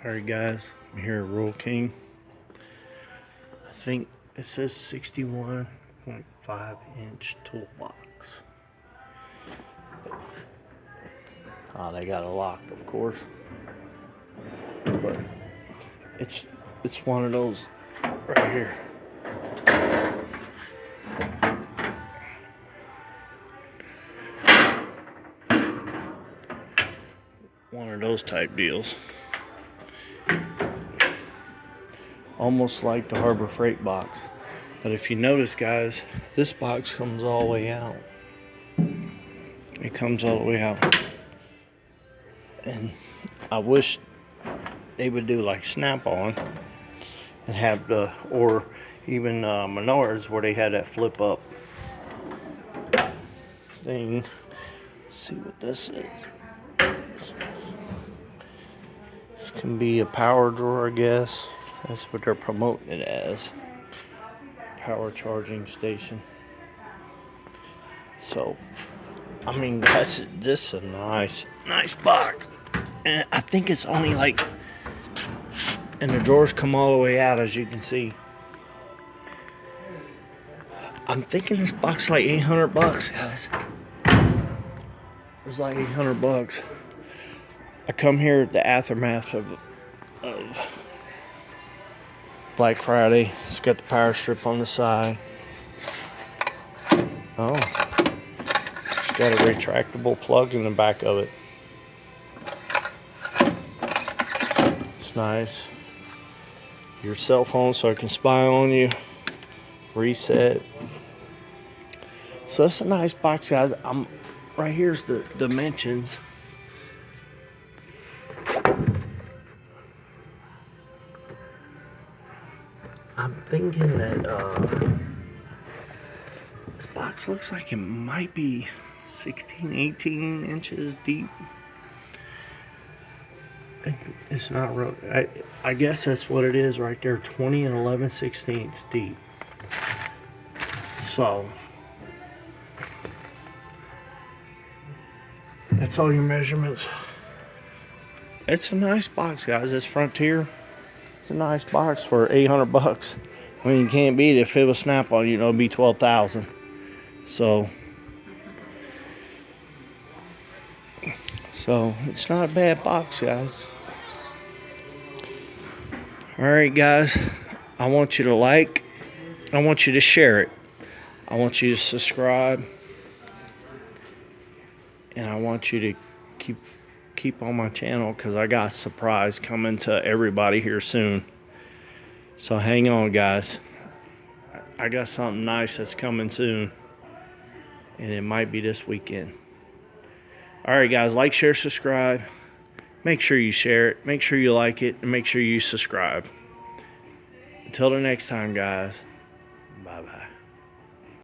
Alright guys, I'm here at Rural King. I think it says 61.5 inch toolbox. They got it locked, of course. But it's one of those right here. One of those type deals. Almost like the Harbor Freight box. But if you notice guys, this box comes all the way out. It comes all the way out. And I wish they would do like Snap-on and have or even Menards where they had that flip up thing. Let's see what this is. This can be a power drawer, I guess. That's what they're promoting it as. Power charging station. So, I mean, guys, this is a nice box. And I think it's only like, and the drawers come all the way out, as you can see. I'm thinking this box is like 800 bucks, guys. It's like 800 bucks. I come here at the aftermath of Black Friday. It's got the power strip on the side. Oh, it's got a retractable plug in the back of it. It's nice. Your cell phone so I can spy on you. Reset. So it's a nice box, guys. Right here's the dimensions. I'm thinking that this box looks like it might be 16, 18 inches deep. It's not real. I guess that's what it is right there. 20 and 11/16 deep. So that's all your measurements. It's a nice box, guys. It's Frontier. It's a nice box for 800 bucks. I mean, you can't beat it. If it was Snap-on, you know, it'd be 12,000. So it's not a bad box, guys. All right, guys. I want you to like. I want you to share it. I want you to subscribe. And I want you to keep on my channel because I got a surprise coming to everybody here soon. So hang on, guys. I got something nice that's coming soon. And it might be this weekend. Alright guys, like, share, subscribe. Make sure you share it. Make sure you like it. And make sure you subscribe. Until the next time, guys. Bye-bye.